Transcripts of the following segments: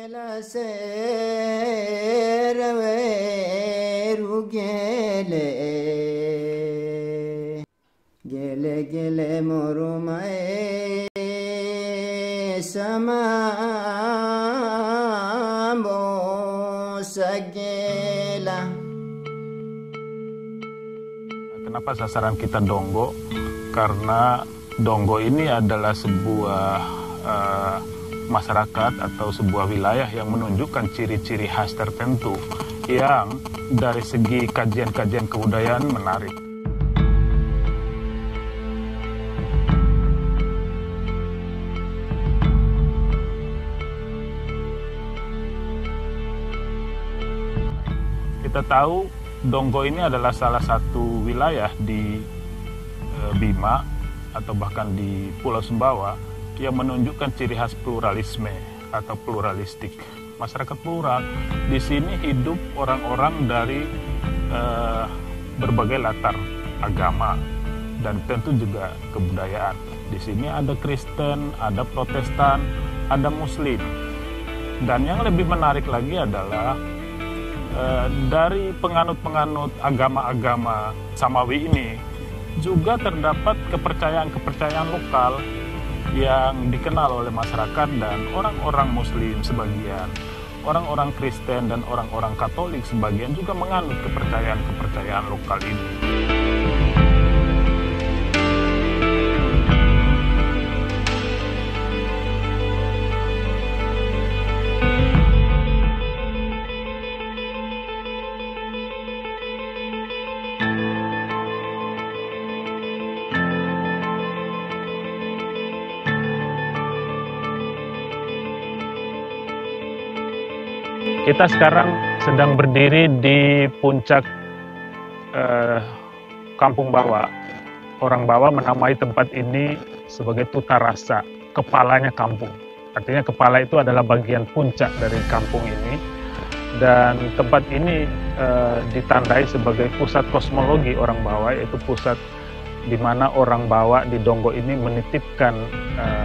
Gele gele morumae samambo sagela. Kenapa sasaran kita Donggo? Karena Donggo ini adalah sebuah masyarakat atau sebuah wilayah yang menunjukkan ciri-ciri khas tertentu yang dari segi kajian-kajian kebudayaan menarik. Kita tahu Donggo ini adalah salah satu wilayah di Bima atau bahkan di Pulau Sumbawa yang menunjukkan ciri khas pluralisme atau pluralistik. Masyarakat plural. Di sini hidup orang-orang dari berbagai latar agama dan tentu juga kebudayaan. Di sini ada Kristen, ada Protestan, ada Muslim. Dan yang lebih menarik lagi adalah dari penganut-penganut agama-agama Samawi ini juga terdapat kepercayaan-kepercayaan lokal yang dikenal oleh masyarakat dan orang-orang Muslim sebagian, orang-orang Kristen dan orang-orang Katolik sebagian juga menganut kepercayaan-kepercayaan lokal ini. Kita sekarang sedang berdiri di puncak Kampung Bawa. Orang Bawa menamai tempat ini sebagai Tutarasa, kepalanya kampung. Artinya kepala itu adalah bagian puncak dari kampung ini. Dan tempat ini ditandai sebagai pusat kosmologi orang Bawa, yaitu pusat di mana orang Bawa di Donggo ini menitipkan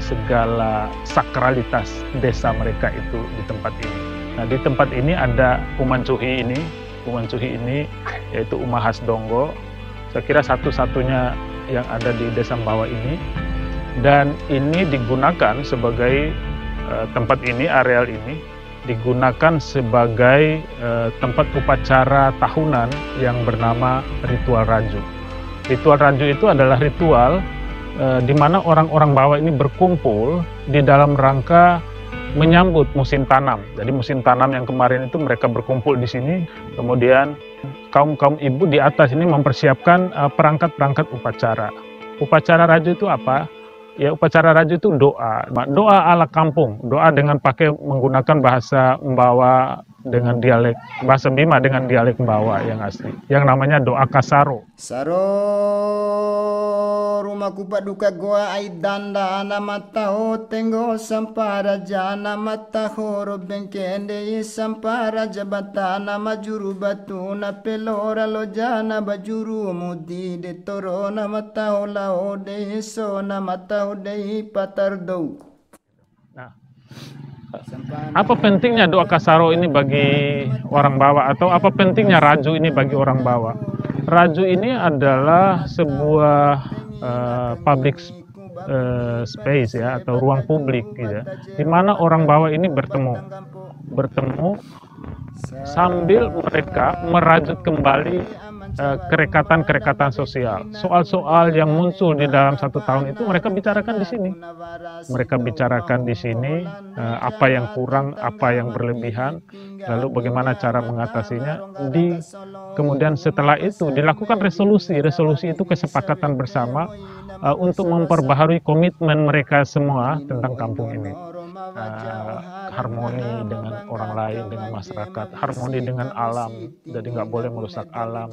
segala sakralitas desa mereka itu di tempat ini. Nah, di tempat ini ada Uman Cuhi ini yaitu Umah khas Donggo. Saya kira satu-satunya yang ada di Desa Bawa ini. Dan ini digunakan sebagai tempat ini, areal ini digunakan sebagai tempat upacara tahunan yang bernama ritual Raju. Ritual Raju itu adalah ritual di mana orang-orang Bawa ini berkumpul di dalam rangka menyambut musim tanam. Jadi musim tanam yang kemarin itu mereka berkumpul di sini. Kemudian kaum ibu di atas ini mempersiapkan perangkat-perangkat upacara. Upacara Raju itu apa? Ya, upacara Raju itu doa. Doa ala kampung. Doa dengan menggunakan bahasa Mbawa dengan dialek, bahasa Bima dengan dialek Mbawa yang asli. Yang namanya doa Kasaro. Saro rumahku paduka goa aidanda ana mataho tenggo sampara jana mataho robengkende sampara jabatana majuru batuna pelora lojana bajuru mudi de torona mataho lao de sona mataho de patardou. Nah, apa pentingnya doa Kasaro ini bagi orang Bawa, atau apa pentingnya Raju ini bagi orang Bawa? Raju ini adalah sebuah public space ya, atau ruang publik gitu, di mana orang Bawa ini bertemu sambil mereka merajut kembali kerekatan sosial. Soal-soal yang muncul di dalam 1 tahun itu mereka bicarakan di sini. Mereka bicarakan di sini apa yang kurang, apa yang berlebihan, lalu bagaimana cara mengatasinya. Kemudian setelah itu dilakukan resolusi. Resolusi itu kesepakatan bersama untuk memperbaharui komitmen mereka semua tentang kampung ini. Harmoni dengan orang lain, dengan masyarakat, harmoni dengan alam, jadi nggak boleh merusak alam.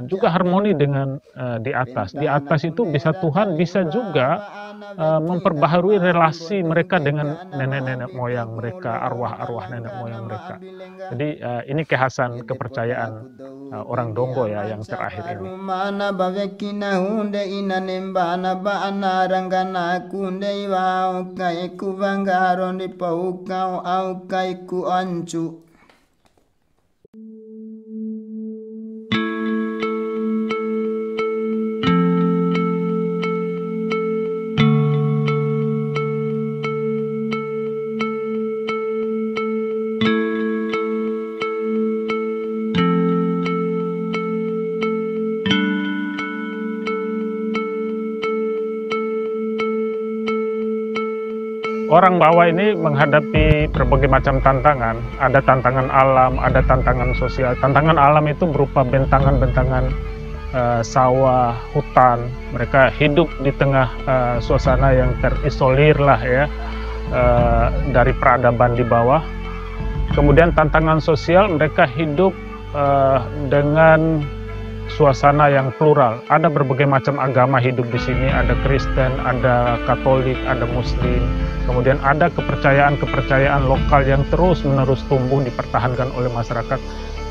Juga harmoni dengan di atas. Di atas itu bisa Tuhan, bisa juga memperbaharui relasi mereka dengan nenek-nenek moyang mereka, arwah-arwah nenek moyang mereka. Jadi ini kekhasan kepercayaan orang Donggo ya yang terakhir ini. Orang Bawah ini menghadapi berbagai macam tantangan. Ada tantangan alam, ada tantangan sosial. Tantangan alam itu berupa bentangan-bentangan sawah, hutan. Mereka hidup di tengah suasana yang terisolir lah ya, dari peradaban di bawah. Kemudian tantangan sosial, mereka hidup dengan suasana yang plural. Ada berbagai macam agama hidup di sini, ada Kristen, ada Katolik, ada Muslim. Kemudian ada kepercayaan-kepercayaan lokal yang terus-menerus tumbuh dipertahankan oleh masyarakat.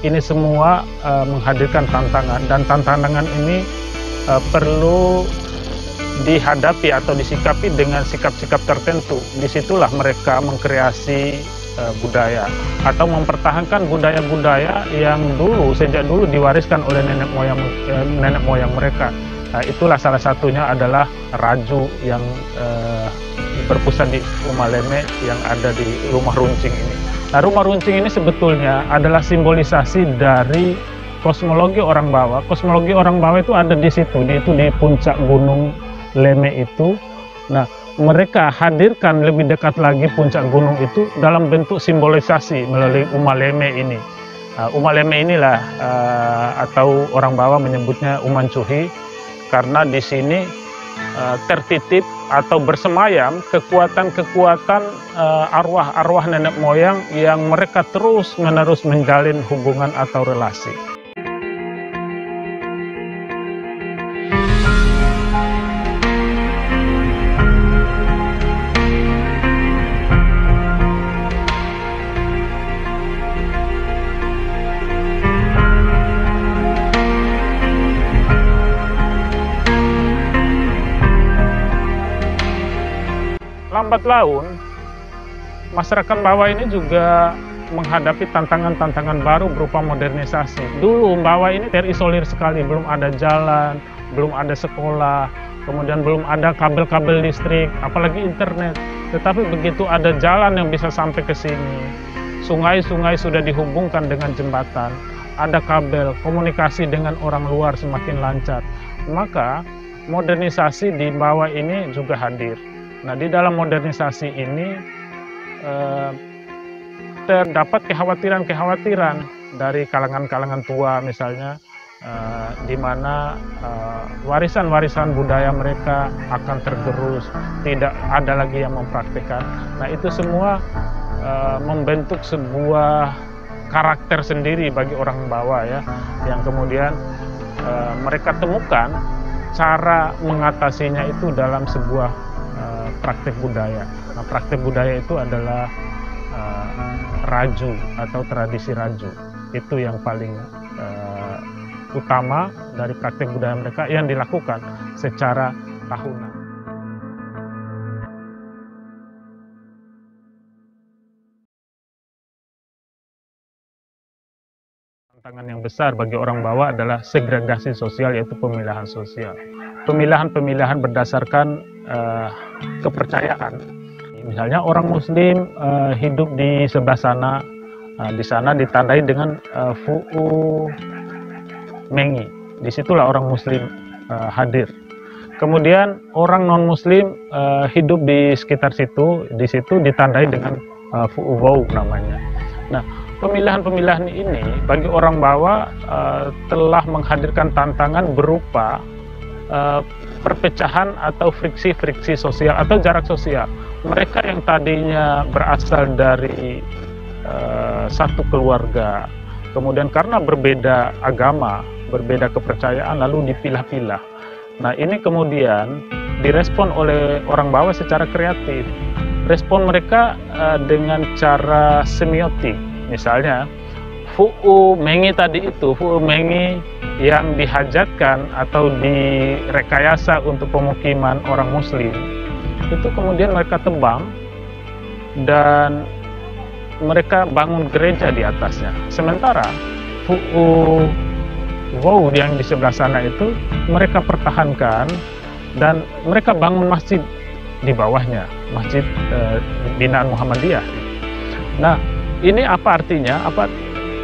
Ini semua menghadirkan tantangan, dan tantangan ini perlu dihadapi atau disikapi dengan sikap-sikap tertentu. Disitulah mereka mengkreasi budaya atau mempertahankan budaya-budaya yang sejak dulu diwariskan oleh nenek moyang mereka. Itulah salah satunya adalah raju yang berpusat di Rumah Leme yang ada di Rumah Runcing ini. Nah, Rumah Runcing ini sebetulnya adalah simbolisasi dari kosmologi orang Bawah. Kosmologi orang Bawah itu ada di situ, itu di puncak Gunung Leme itu. Nah, mereka hadirkan lebih dekat lagi puncak gunung itu dalam bentuk simbolisasi melalui Uma Leme ini. Uma Leme inilah atau orang Bawah menyebutnya Uman Cuhi, karena di sini tertitip atau bersemayam kekuatan-kekuatan arwah-arwah nenek moyang yang mereka terus-menerus menjalin hubungan atau relasi. Lambat laun, masyarakat Bawah ini juga menghadapi tantangan-tantangan baru berupa modernisasi. Dulu Bawah ini terisolir sekali, belum ada jalan, belum ada sekolah, kemudian belum ada kabel-kabel listrik, apalagi internet. Tetapi begitu ada jalan yang bisa sampai ke sini, sungai-sungai sudah dihubungkan dengan jembatan, ada kabel, komunikasi dengan orang luar semakin lancar. Maka modernisasi di Bawah ini juga hadir. Nah, di dalam modernisasi ini terdapat kekhawatiran-kekhawatiran dari kalangan-kalangan tua misalnya, di mana warisan-warisan budaya mereka akan tergerus, tidak ada lagi yang mempraktikkan. Nah, itu semua membentuk sebuah karakter sendiri bagi orang Bawah ya, yang kemudian mereka temukan cara mengatasinya itu dalam sebuah praktek budaya. Nah, praktek budaya itu adalah raju atau tradisi raju. Itu yang paling utama dari praktek budaya mereka yang dilakukan secara tahunan. Tantangan yang besar bagi orang Bawah adalah segregasi sosial, yaitu pemilahan sosial. Pemilahan-pemilahan berdasarkan kepercayaan. Misalnya orang Muslim hidup di sebelah sana, di sana ditandai dengan Fu'u Mengi. Disitulah orang Muslim hadir. Kemudian orang non-Muslim hidup di sekitar situ, di situ ditandai dengan Fu'u Wau namanya. Nah, pemilahan-pemilahan ini bagi orang Bawah telah menghadirkan tantangan berupa perpecahan atau friksi-friksi sosial atau jarak sosial. Mereka yang tadinya berasal dari satu keluarga, kemudian karena berbeda agama, berbeda kepercayaan, lalu dipilah-pilah. Nah, ini kemudian direspon oleh orang Bawa secara kreatif. Respon mereka dengan cara semiotik. Misalnya, Fu'u Mengi tadi itu, Fu'u Mengi yang dihajatkan atau direkayasa untuk pemukiman orang Muslim, itu kemudian mereka tebang dan mereka bangun gereja di atasnya. Sementara Fu'u Wow yang di sebelah sana itu mereka pertahankan dan mereka bangun masjid di bawahnya, masjid binaan Muhammadiyah. Nah, ini apa artinya?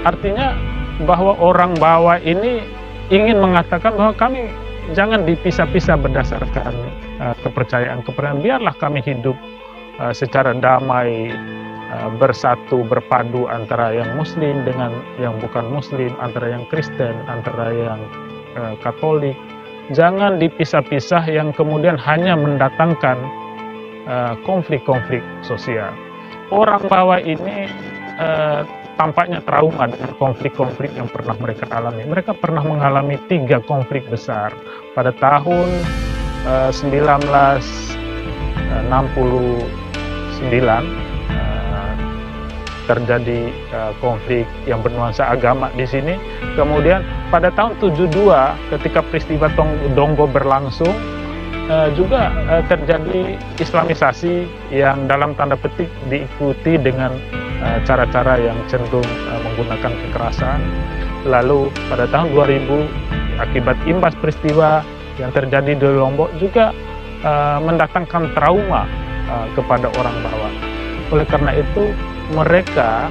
Artinya bahwa orang Bawa ini ingin mengatakan bahwa kami jangan dipisah-pisah berdasarkan kepercayaan. Biarlah kami hidup secara damai, bersatu, berpadu antara yang Muslim dengan yang bukan Muslim, antara yang Kristen, antara yang Katolik. Jangan dipisah-pisah yang kemudian hanya mendatangkan konflik-konflik sosial. Orang Bawa ini tampaknya trauma dengan konflik-konflik yang pernah mereka alami. Mereka pernah mengalami 3 konflik besar. Pada tahun 1969 terjadi konflik yang bernuansa agama di sini. Kemudian pada tahun 72 ketika peristiwa Donggo berlangsung, juga terjadi Islamisasi yang dalam tanda petik diikuti dengan cara-cara yang cenderung menggunakan kekerasan. Lalu pada tahun 2000 akibat imbas peristiwa yang terjadi di Lombok juga mendatangkan trauma kepada orang Bawa. Oleh karena itu mereka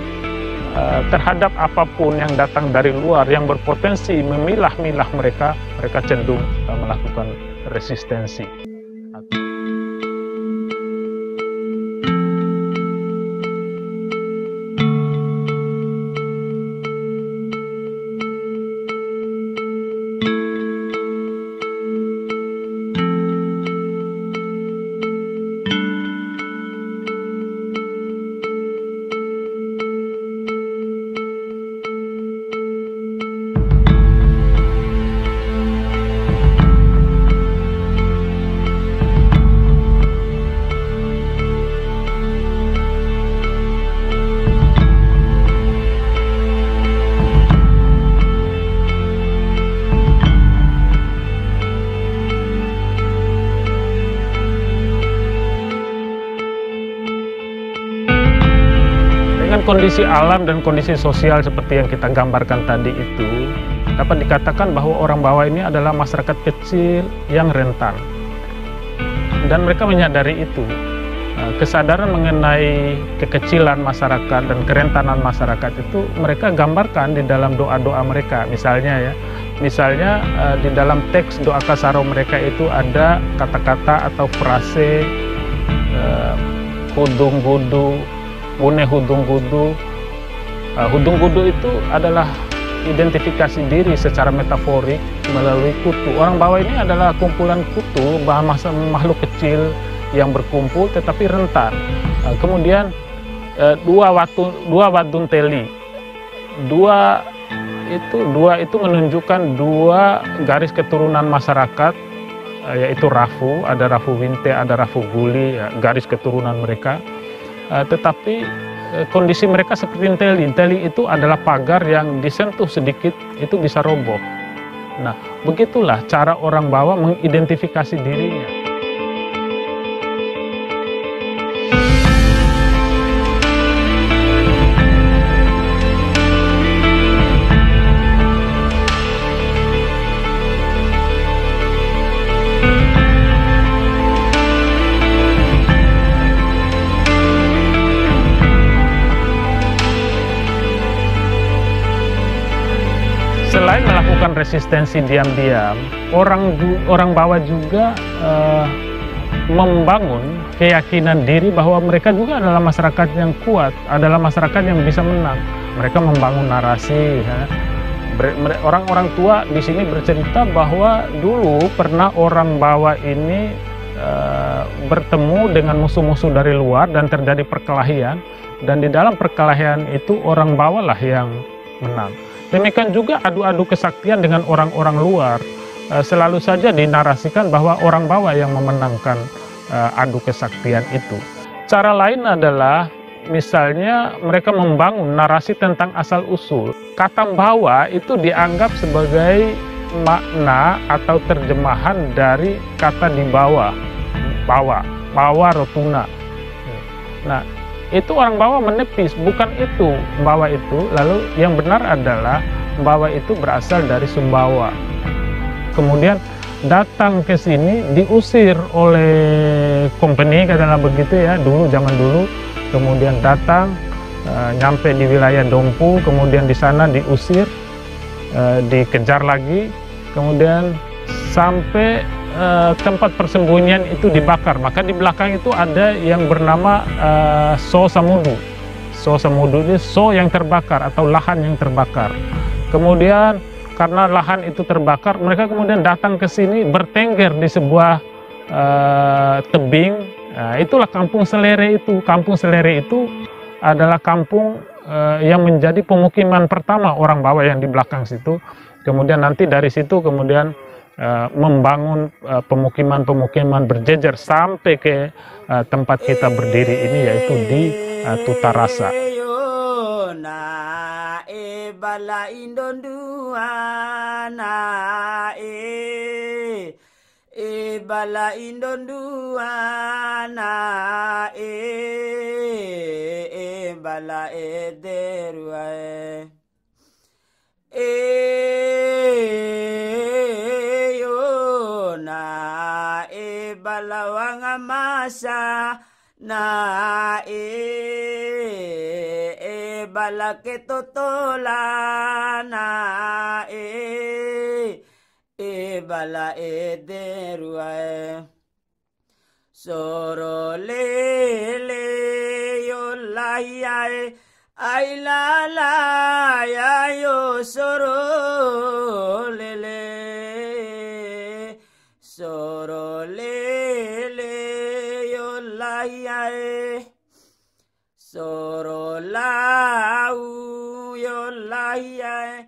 terhadap apapun yang datang dari luar yang berpotensi memilah-milah mereka cenderung melakukan resistensi. Kondisi alam dan kondisi sosial seperti yang kita gambarkan tadi itu, dapat dikatakan bahwa orang Bawa ini adalah masyarakat kecil yang rentan. Dan mereka menyadari itu. Kesadaran mengenai kekecilan masyarakat dan kerentanan masyarakat itu mereka gambarkan di dalam doa-doa mereka. Misalnya di dalam teks doa kasaro mereka itu ada kata-kata atau frase hudung gudu, Une hudung gudu. Hudung gudu itu adalah identifikasi diri secara metaforik melalui kutu. Orang Bawa ini adalah kumpulan kutu, makhluk kecil yang berkumpul tetapi rentan. Kemudian dua wadun teli. Dua itu menunjukkan 2 garis keturunan masyarakat, yaitu Rafu, ada Rafu Winte, ada Rafu Guli, ya, garis keturunan mereka. Tetapi kondisi mereka seperti teli. Teli itu adalah pagar yang disentuh sedikit itu bisa roboh. Nah, begitulah cara orang Bawa mengidentifikasi dirinya. Selain melakukan resistensi diam-diam, orang Bawa juga membangun keyakinan diri bahwa mereka juga adalah masyarakat yang kuat, adalah masyarakat yang bisa menang. Mereka membangun narasi. Ya. Orang-orang tua di sini bercerita bahwa dulu pernah orang Bawa ini bertemu dengan musuh-musuh dari luar dan terjadi perkelahian, dan di dalam perkelahian itu orang Bawa lah yang menang. Demikian juga adu-adu kesaktian dengan orang-orang luar. selalu saja dinarasikan bahwa orang Bawa yang memenangkan adu kesaktian itu. Cara lain adalah misalnya mereka membangun narasi tentang asal-usul. Kata Bawa itu dianggap sebagai makna atau terjemahan dari kata di bawah, Bawa Rotuna. Nah, itu orang Bawa menepis, bukan itu Bawa itu. Lalu yang benar adalah Bawa itu berasal dari Sumbawa. Kemudian datang ke sini diusir oleh company, katakanlah begitu ya, zaman dulu. Kemudian datang nyampe di wilayah Dompu, kemudian di sana diusir, dikejar lagi, kemudian sampai tempat persembunyian itu dibakar. Maka di belakang itu ada yang bernama So Samudu. So Samudu ini so yang terbakar atau lahan yang terbakar. Kemudian karena lahan itu terbakar, mereka kemudian datang ke sini bertengger di sebuah tebing. Nah, itulah Kampung Selere itu. Kampung Selere itu adalah kampung yang menjadi pemukiman pertama orang Bawa yang di belakang situ. Kemudian nanti dari situ kemudian membangun pemukiman-pemukiman berjejer sampai ke tempat kita berdiri ini, yaitu di Tutarasa. Bala indondua na bala indondua na bala derua yo na bala wanga masa na bala ke totola na bala derua soro lele yo la ya ai la la ya yo soro lele yo la ya soro lau yo la ya